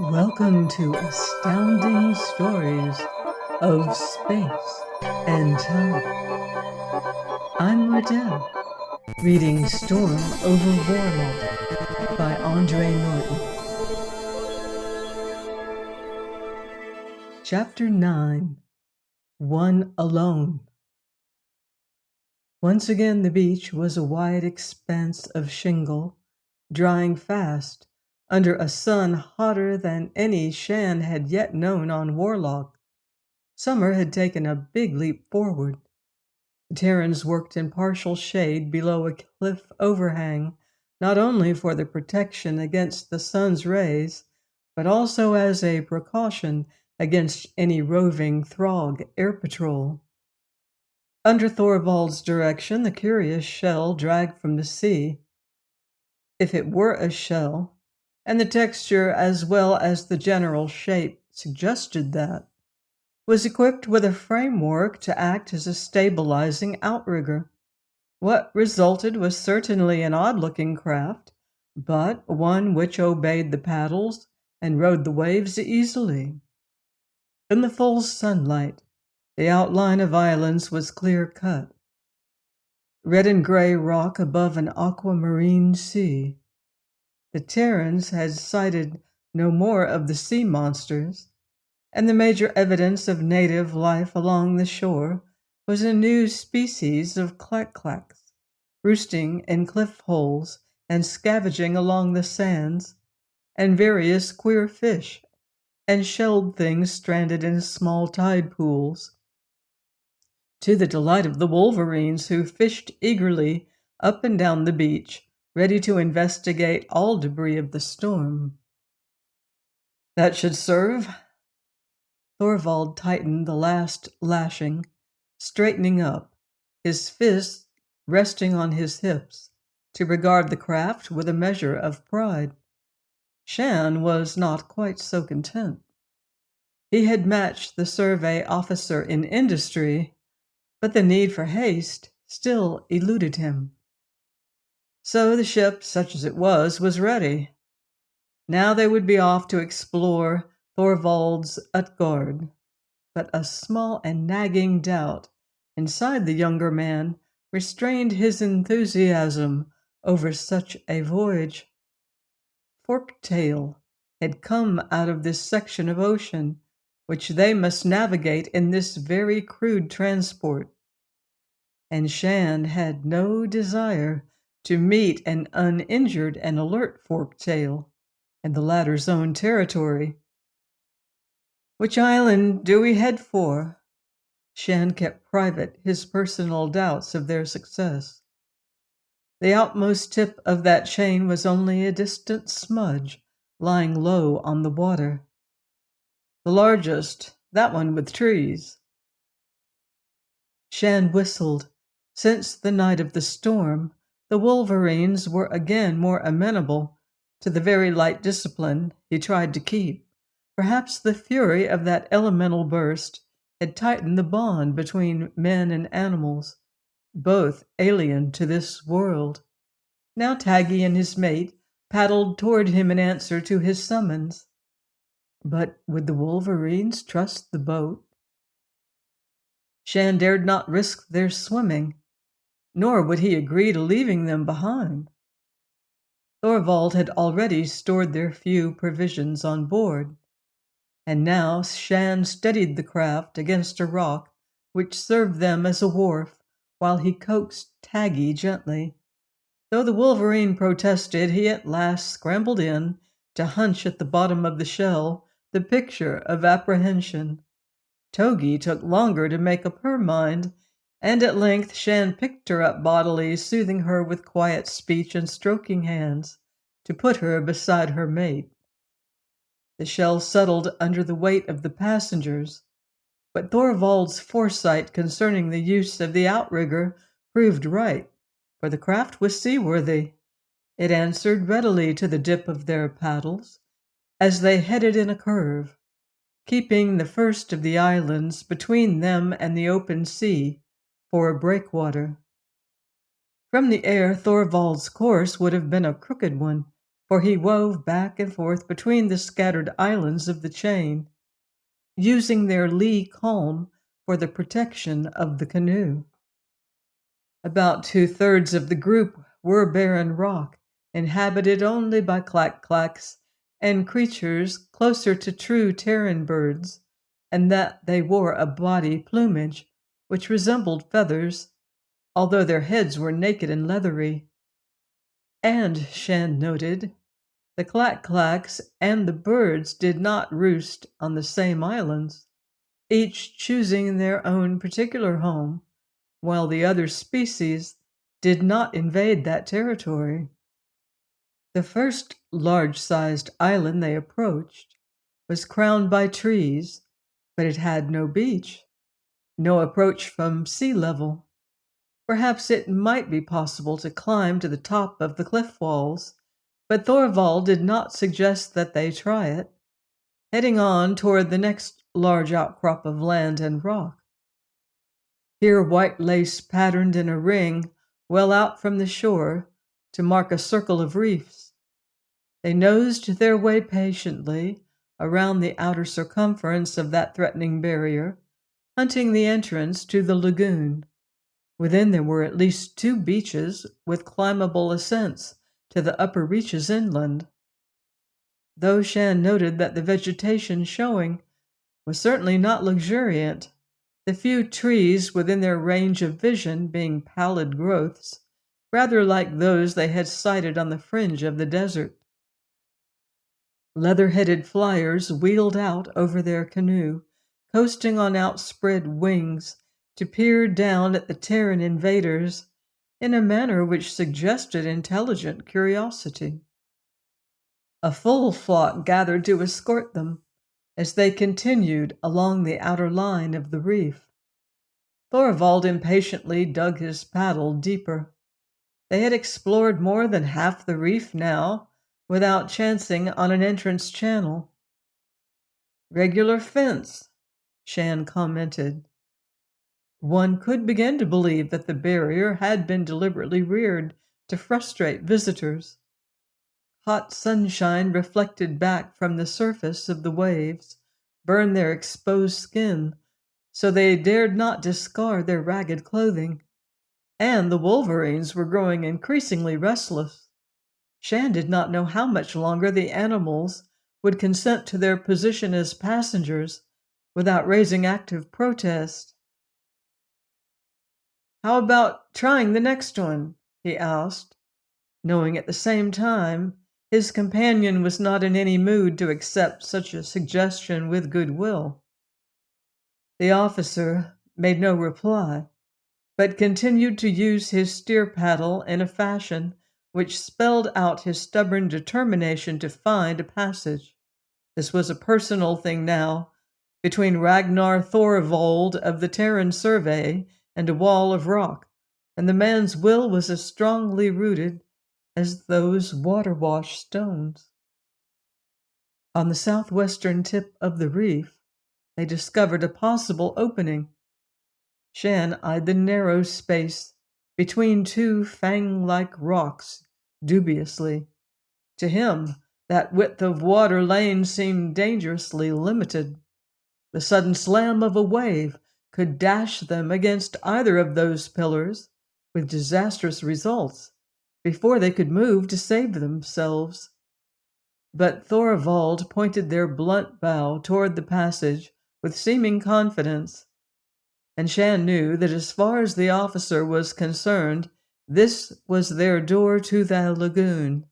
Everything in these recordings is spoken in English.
Welcome to Astounding Stories of Space and Time. I'm Liddell, reading Storm Over Warlock by Norton. Chapter 9, One Alone. Once again the beach was a wide expanse of shingle, drying fast under a sun hotter than any Shan had yet known on Warlock. Summer had taken a big leap forward. The Terrans worked in partial shade below a cliff overhang, not only for the protection against the sun's rays, but also as a precaution against any roving Throg air patrol. Under Thorvald's direction, the curious shell dragged from the sea, if it were a shell, and the texture as well as the general shape suggested that, was equipped with a framework to act as a stabilizing outrigger. What resulted was certainly an odd-looking craft, but one which obeyed the paddles and rode the waves easily. In the full sunlight, the outline of islands was clear-cut. Red and gray rock above an aquamarine sea. The Terrans had sighted no more of the sea monsters, and the major evidence of native life along the shore was a new species of clack-clacks, roosting in cliff holes and scavenging along the sands, and various queer fish and shelled things stranded in small tide pools, to the delight of the wolverines who fished eagerly up and down the beach, ready to investigate all debris of the storm. That should serve. Thorvald tightened the last lashing, straightening up, his fists resting on his hips, to regard the craft with a measure of pride. Shan was not quite so content. He had matched the survey officer in industry, but the need for haste still eluded him. So the ship, such as it was ready. Now they would be off to explore Thorvald's Utgard. But a small and nagging doubt inside the younger man restrained his enthusiasm over such a voyage. Forktail had come out of this section of ocean, which they must navigate in this very crude transport. And Shan had no desire to meet an uninjured and alert Forktail in the latter's own territory. Which island do we head for? Shan kept private his personal doubts of their success. The outmost tip of that chain was only a distant smudge lying low on the water. The largest, that one with trees. Shan whistled. Since the night of the storm, the wolverines were again more amenable to the very light discipline he tried to keep. Perhaps the fury of that elemental burst had tightened the bond between men and animals, both alien to this world. Now Taggy and his mate paddled toward him in answer to his summons. But would the wolverines trust the boat? Shan dared not risk their swimming, nor would he agree to leaving them behind. Thorvald had already stored their few provisions on board, and now Shan steadied the craft against a rock which served them as a wharf while he coaxed Taggy gently. Though the wolverine protested, he at last scrambled in to hunch at the bottom of the shell, the picture of apprehension. Togi took longer to make up her mind, and at length Shan picked her up bodily, soothing her with quiet speech and stroking hands, to put her beside her mate. The shell settled under the weight of the passengers, but Thorvald's foresight concerning the use of the outrigger proved right, for the craft was seaworthy. It answered readily to the dip of their paddles as they headed in a curve, keeping the first of the islands between them and the open sea for a breakwater. From the air, Thorvald's course would have been a crooked one, for he wove back and forth between the scattered islands of the chain, using their lee calm for the protection of the canoe. About 2/3 of the group were barren rock, inhabited only by clack-clacks and creatures closer to true Terran birds, and that they wore a body plumage which resembled feathers, although their heads were naked and leathery. And, Shand noted, the clack-clacks and the birds did not roost on the same islands, each choosing their own particular home, while the other species did not invade that territory. The first large-sized island they approached was crowned by trees, but it had no beach, no approach from sea level. Perhaps it might be possible to climb to the top of the cliff walls, but Thorvald did not suggest that they try it, heading on toward the next large outcrop of land and rock. Here white lace patterned in a ring well out from the shore to mark a circle of reefs. They nosed their way patiently around the outer circumference of that threatening barrier, hunting the entrance to the lagoon. Within there were at least 2 beaches with climbable ascents to the upper reaches inland. Though Shand noted that the vegetation showing was certainly not luxuriant, the few trees within their range of vision being pallid growths, rather like those they had sighted on the fringe of the desert. Leather-headed flyers wheeled out over their canoe, coasting on outspread wings to peer down at the Terran invaders in a manner which suggested intelligent curiosity. A full flock gathered to escort them as they continued along the outer line of the reef. Thorvald impatiently dug his paddle deeper. They had explored more than half the reef now, without chancing on an entrance channel. "Regular fence," Shand commented. One could begin to believe that the barrier had been deliberately reared to frustrate visitors. Hot sunshine reflected back from the surface of the waves burned their exposed skin, so they dared not discard their ragged clothing, and the wolverines were growing increasingly restless. Shand did not know how much longer the animals would consent to their position as passengers without raising active protest. "How about trying the next one?" he asked, knowing at the same time his companion was not in any mood to accept such a suggestion with goodwill. The officer made no reply, but continued to use his steer paddle in a fashion which spelled out his stubborn determination to find a passage. This was a personal thing now, between Ragnar Thorvald of the Terran Survey and a wall of rock, and the man's will was as strongly rooted as those water-washed stones. On the southwestern tip of the reef, they discovered a possible opening. Shan eyed the narrow space between 2 fang-like rocks dubiously. To him, that width of water lane seemed dangerously limited. The sudden slam of a wave could dash them against either of those pillars, with disastrous results, before they could move to save themselves. But Thorvald pointed their blunt bow toward the passage with seeming confidence, and Shan knew that as far as the officer was concerned, this was their door to the lagoon.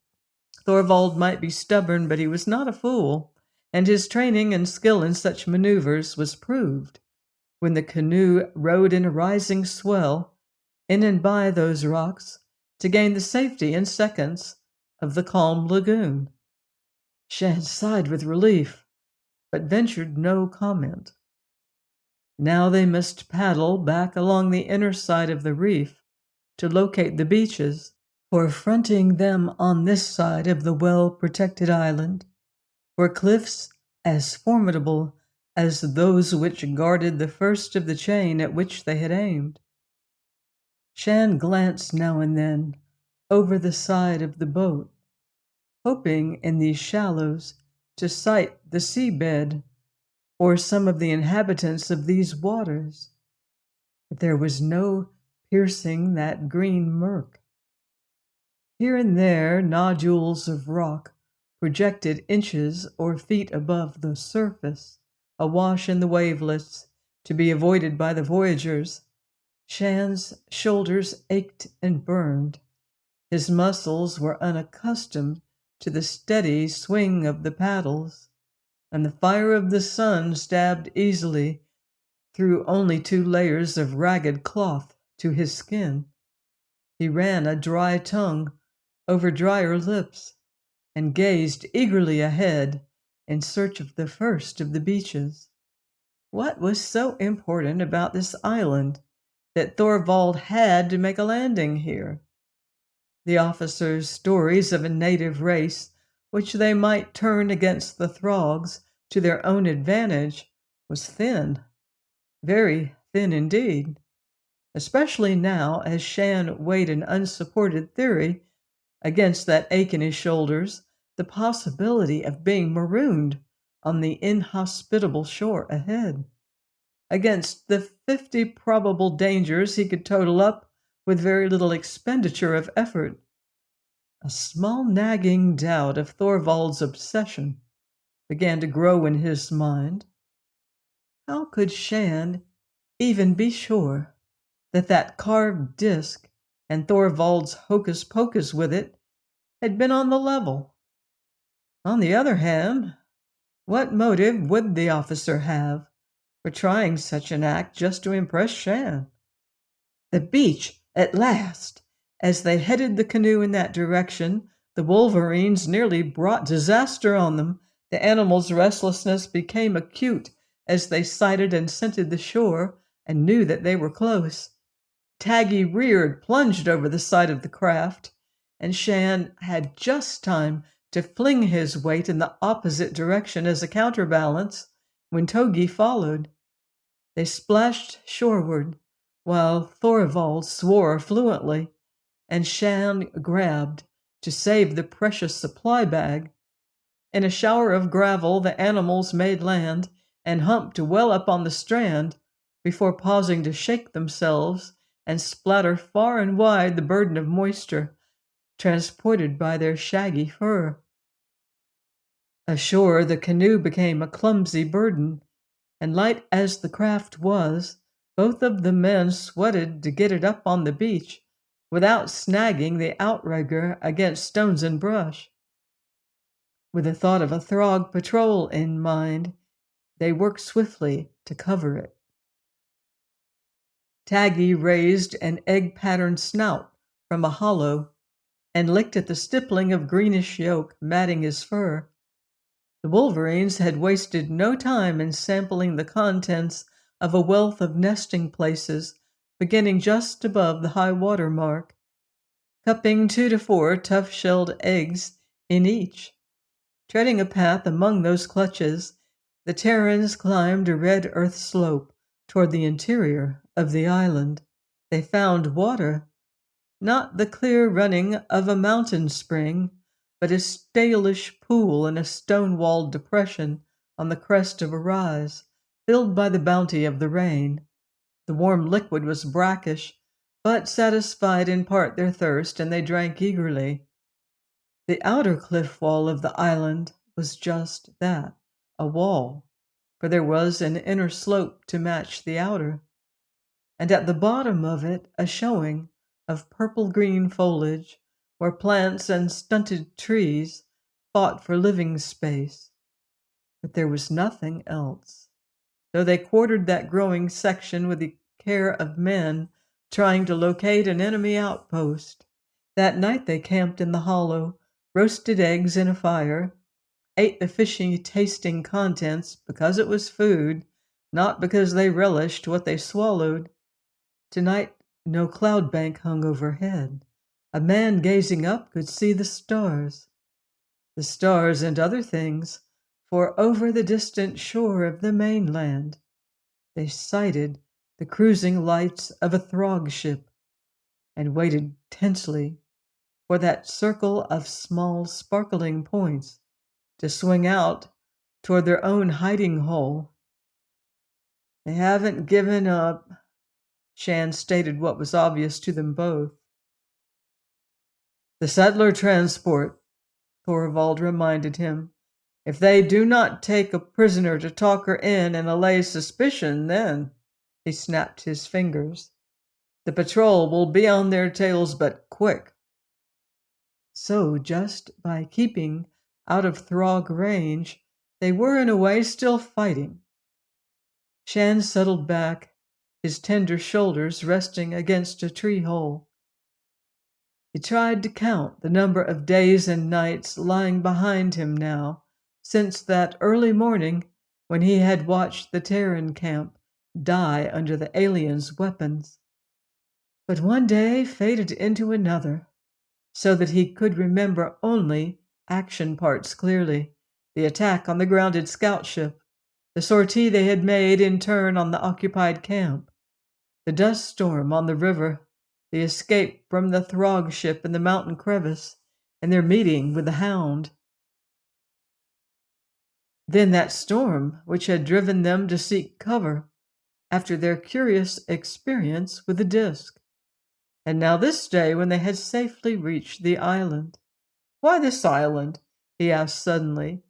Thorvald might be stubborn, but he was not a fool, and his training and skill in such maneuvers was proved when the canoe rode in a rising swell in and by those rocks to gain the safety in seconds of the calm lagoon. Shan sighed with relief, but ventured no comment. Now they must paddle back along the inner side of the reef to locate the beaches, for fronting them on this side of the well-protected island were cliffs as formidable as those which guarded the first of the chain at which they had aimed. Shan glanced now and then over the side of the boat. hoping in these shallows to sight the seabed or some of the inhabitants of these waters. But there was no piercing that green murk. Here and there, nodules of rock projected inches or feet above the surface, awash in the wavelets, to be avoided by the voyagers. Shan's shoulders ached and burned. His muscles were unaccustomed to the steady swing of the paddles, and the fire of the sun stabbed easily through only 2 layers of ragged cloth to his skin. He ran a dry tongue over drier lips and gazed eagerly ahead in search of the first of the beaches. What was so important about this island that Thorvald had to make a landing here? The officers' stories of a native race which they might turn against the Throgs to their own advantage was thin, very thin indeed, especially now as Shan weighed an unsupported theory against that ache in his shoulders, the possibility of being marooned on the inhospitable shore ahead, against the 50 probable dangers he could total up with very little expenditure of effort. A small nagging doubt of Thorvald's obsession began to grow in his mind. How could Shan even be sure that that carved disc and Thorvald's hocus pocus with it had been on the level? On the other hand, what motive would the officer have for trying such an act just to impress Shan? The beach, at last! As they headed the canoe in that direction, the wolverines nearly brought disaster on them. The animals' restlessness became acute as they sighted and scented the shore and knew that they were close. Taggy reared, plunged over the side of the craft, and Shan had just time to fling his weight in the opposite direction as a counterbalance when Togi followed. They splashed shoreward, while Thorvald swore fluently, and Shan grabbed to save the precious supply bag. In a shower of gravel, the animals made land and humped well up on the strand before pausing to shake themselves and splatter far and wide the burden of moisture transported by their shaggy fur. Ashore, the canoe became a clumsy burden, and light as the craft was, both of the men sweated to get it up on the beach without snagging the outrigger against stones and brush. With the thought of a Throg patrol in mind, they worked swiftly to cover it. Taggy raised an egg-patterned snout from a hollow and licked at the stippling of greenish yolk matting his fur. The wolverines had wasted no time in sampling the contents of a wealth of nesting places beginning just above the high water mark, cupping 2 to 4 tough-shelled eggs in each. Treading a path among those clutches, the Terrans climbed a red earth slope toward the interior of the island. They found water, not the clear running of a mountain spring, but a stalish pool in a stone-walled depression on the crest of a rise, filled by the bounty of the rain. The warm liquid was brackish, but satisfied in part their thirst, and they drank eagerly. The outer cliff wall of the island was just that, a wall, for there was an inner slope to match the outer, and at the bottom of it a showing of purple-green foliage where plants and stunted trees fought for living space. But there was nothing else, though they quartered that growing section with the care of men trying to locate an enemy outpost. That night they camped in the hollow, roasted eggs in a fire, ate the fishy-tasting contents because it was food, not because they relished what they swallowed. Tonight no cloud bank hung overhead. A man gazing up could see the stars and other things, for over the distant shore of the mainland they sighted the cruising lights of a Throg ship and waited tensely for that circle of small sparkling points to swing out toward their own hiding hole. They haven't given up, Shan stated what was obvious to them both. The settler transport, Thorvald reminded him. If they do not take a prisoner to talk her in and allay suspicion, then, he snapped his fingers, the patrol will be on their tails, but quick. So just by keeping out of Throg range, they were in a way still fighting. Shan settled back, his tender shoulders resting against a tree hole. He tried to count the number of days and nights lying behind him now, since that early morning when he had watched the Terran camp die under the aliens' weapons. But one day faded into another, so that he could remember only action parts clearly: the attack on the grounded scout ship, the sortie they had made in turn on the occupied camp, the dust storm on the river, the escape from the Throg ship in the mountain crevice, and their meeting with the Hound. Then that storm which had driven them to seek cover after their curious experience with the disk. And now this day when they had safely reached the island. Why this island? He asked suddenly.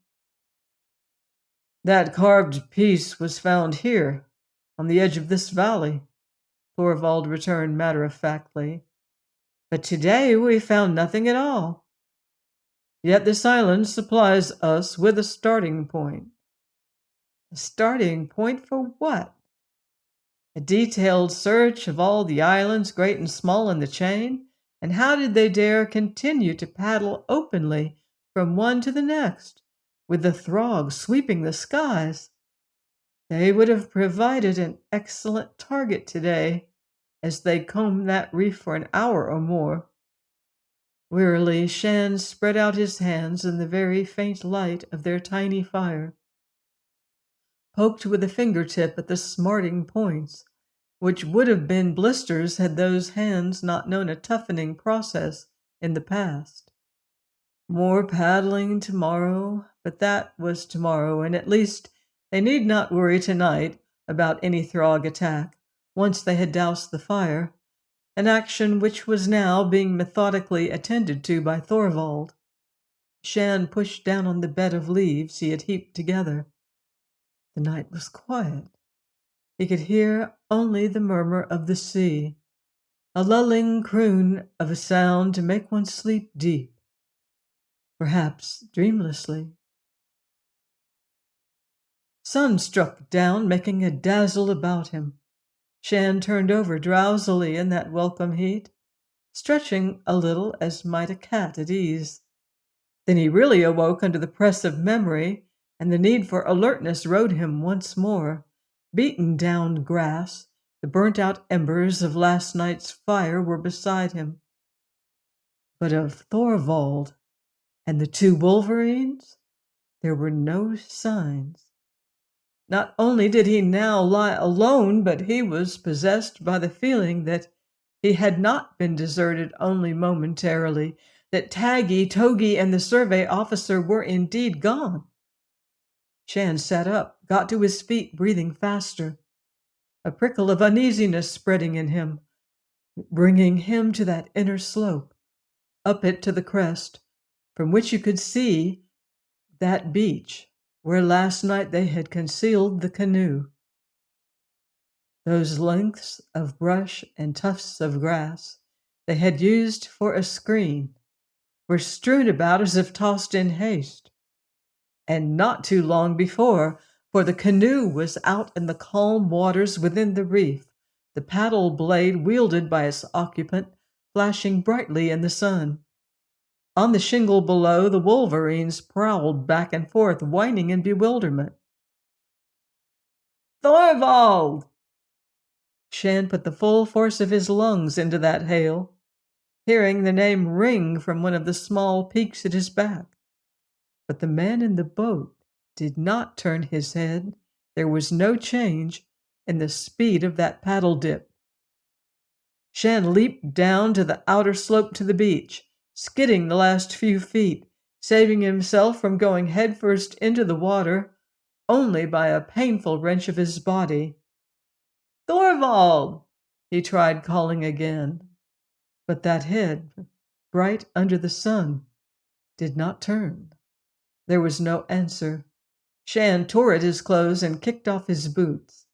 That carved piece was found here, on the edge of this valley, Thorvald returned matter-of-factly. But today we found nothing at all. Yet this island supplies us with a starting point. A starting point for what? A detailed search of all the islands, great and small, in the chain? And how did they dare continue to paddle openly from one to the next, with the Throg sweeping the skies? They would have provided an excellent target today, as they combed that reef for an hour or more. Wearily, Shan spread out his hands in the very faint light of their tiny fire, poked with a fingertip at the smarting points, which would have been blisters had those hands not known a toughening process in the past. More paddling tomorrow, but that was tomorrow, and at least they need not worry tonight about any Throg attack once they had doused the fire, an action which was now being methodically attended to by Thorvald. Shan pushed down on the bed of leaves he had heaped together. The night was quiet. He could hear only the murmur of the sea, a lulling croon of a sound to make one sleep deep, perhaps dreamlessly. Sun struck down, making a dazzle about him. Shan turned over drowsily in that welcome heat, stretching a little as might a cat at ease. Then he really awoke under the press of memory, and the need for alertness rode him once more. Beaten down grass, the burnt-out embers of last night's fire were beside him. But of Thorvald and the two wolverines, there were no signs. Not only did he now lie alone, but he was possessed by the feeling that he had not been deserted only momentarily, that Taggy, Togi, and the survey officer were indeed gone. Shan sat up, got to his feet, breathing faster, a prickle of uneasiness spreading in him, bringing him to that inner slope, up it to the crest, from which you could see that beach where last night they had concealed the canoe. Those lengths of brush and tufts of grass they had used for a screen were strewn about as if tossed in haste. And not too long before, for the canoe was out in the calm waters within the reef, the paddle blade wielded by its occupant flashing brightly in the sun. On the shingle below, the wolverines prowled back and forth, whining in bewilderment. Thorvald! Shan put the full force of his lungs into that hail, hearing the name ring from one of the small peaks at his back. But the man in the boat did not turn his head. There was no change in the speed of that paddle dip. Shan leaped down to the outer slope to the beach, skidding the last few feet, saving himself from going headfirst into the water only by a painful wrench of his body. "Thorvald!" he tried calling again, but that head, bright under the sun, did not turn. There was no answer. Shan tore at his clothes and kicked off his boots.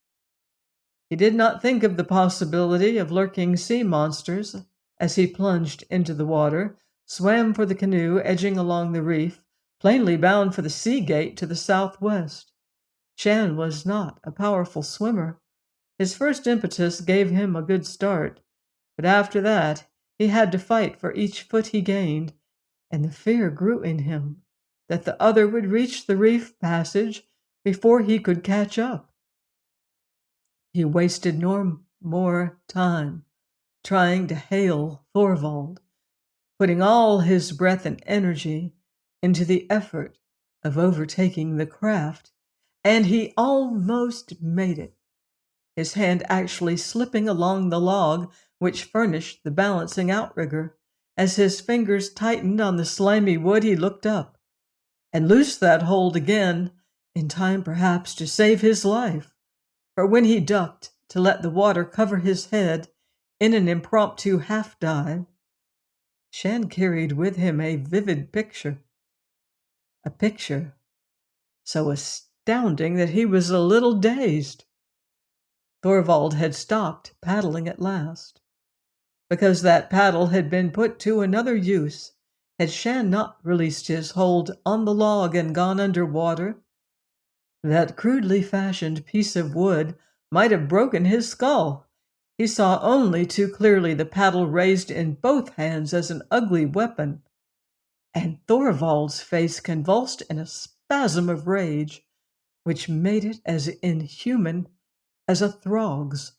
He did not think of the possibility of lurking sea monsters as he plunged into the water, swam for the canoe edging along the reef, plainly bound for the sea gate to the southwest. Shan was not a powerful swimmer. His first impetus gave him a good start, but after that he had to fight for each foot he gained, and the fear grew in him that the other would reach the reef passage before he could catch up. He wasted no more time trying to hail Thorvald, putting all his breath and energy into the effort of overtaking the craft, and he almost made it, his hand actually slipping along the log which furnished the balancing outrigger. As his fingers tightened on the slimy wood, he looked up and loosed that hold again, in time perhaps to save his life. For when he ducked to let the water cover his head in an impromptu half-dive, Shan carried with him a vivid picture. A picture so astounding that he was a little dazed. Thorvald had stopped paddling at last. Because that paddle had been put to another use, had Shan not released his hold on the log and gone under water, that crudely fashioned piece of wood might have broken his skull. He saw only too clearly the paddle raised in both hands as an ugly weapon, and Thorvald's face convulsed in a spasm of rage, which made it as inhuman as a throg's.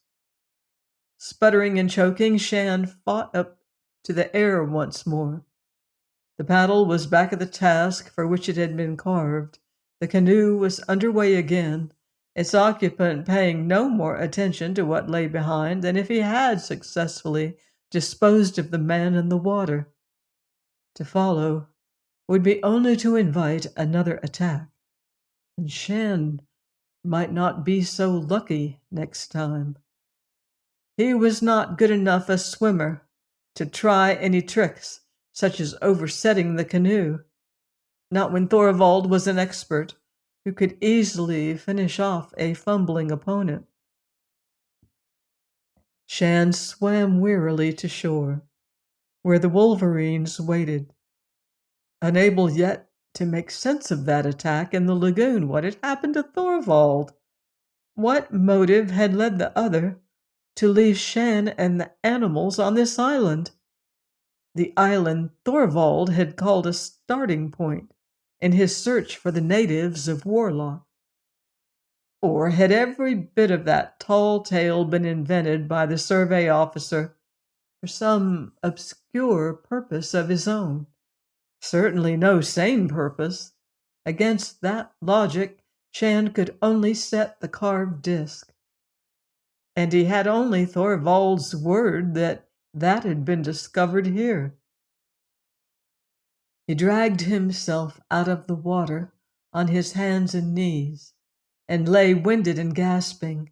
Sputtering and choking, Shan fought up to the air once more. The paddle was back at the task for which it had been carved. The canoe was underway again, its occupant paying no more attention to what lay behind than if he had successfully disposed of the man in the water. To follow would be only to invite another attack, and Shan might not be so lucky next time. He was not good enough a swimmer to try any tricks such as oversetting the canoe, not when Thorvald was an expert who could easily finish off a fumbling opponent. Shan swam wearily to shore, where the wolverines waited, unable yet to make sense of that attack in the lagoon. What had happened to Thorvald? What motive had led the other to leave Shan and the animals on this island? The island Thorvald had called a starting point in his search for the natives of Warlock. Or had every bit of that tall tale been invented by the survey officer for some obscure purpose of his own? Certainly no sane purpose. Against that logic, Shan could only set the carved disc. And he had only Thorvald's word that had been discovered here. He dragged himself out of the water on his hands and knees and lay winded and gasping.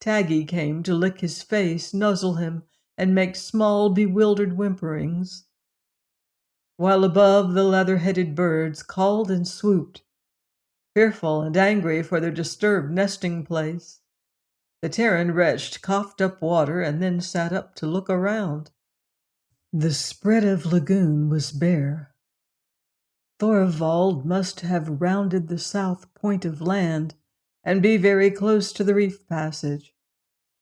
Taggy came to lick his face, nuzzle him, and make small, bewildered whimperings, while above the leather-headed birds called and swooped, fearful and angry for their disturbed nesting place. The Terran retched coughed up water and then sat up to look around. The spread of lagoon was bare. Thorvald must have rounded the south point of land and be very close to the reef passage,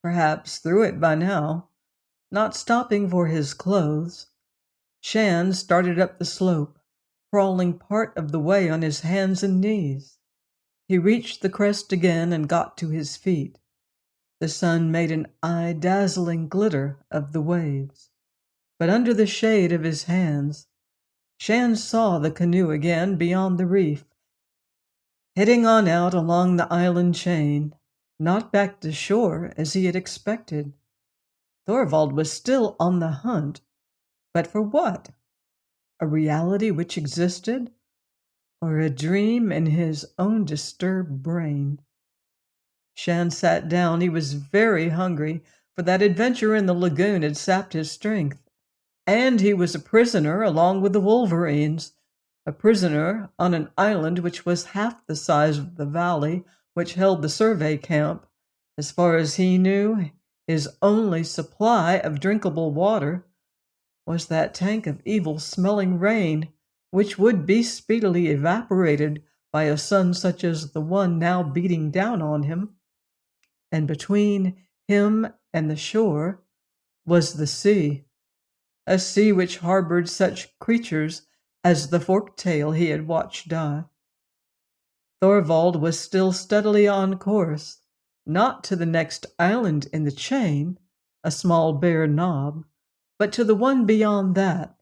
perhaps through it by now. Not stopping for his clothes, Shan started up the slope, crawling part of the way on his hands and knees. He reached the crest again and got to his feet. The sun made an eye-dazzling glitter of the waves, but under the shade of his hands, Shan saw the canoe again beyond the reef, heading on out along the island chain, not back to shore as he had expected. Thorvald was still on the hunt, but for what? a reality which existed, or a dream in his own disturbed brain? Shan sat down. He was very hungry, for that adventure in the lagoon had sapped his strength. And he was a prisoner along with the wolverines, a prisoner on an island which was half the size of the valley which held the survey camp. As far as he knew, his only supply of drinkable water was that tank of evil-smelling rain, which would be speedily evaporated by a sun such as the one now beating down on him. And between him and the shore was the sea, a sea which harbored such creatures as the fork-tail he had watched die. Thorvald was still steadily on course, not to the next island in the chain, a small bare knob, but to the one beyond that.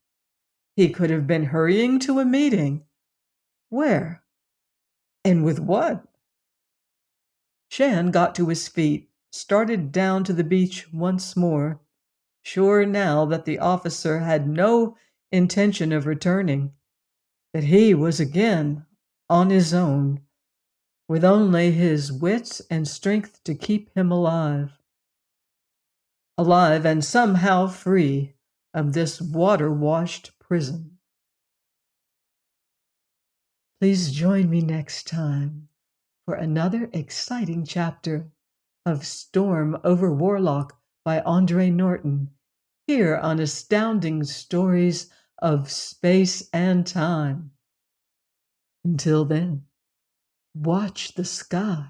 He could have been hurrying to a meeting. Where? And with what? Shan got to his feet, started down to the beach once more, sure now that the officer had no intention of returning, that he was again on his own, with only his wits and strength to keep him alive. Alive and somehow free of this water-washed prison. Please join me next time for another exciting chapter of Storm over Warlock by Andre Norton, here on Astounding Stories of Space and Time. Until then, watch the skies.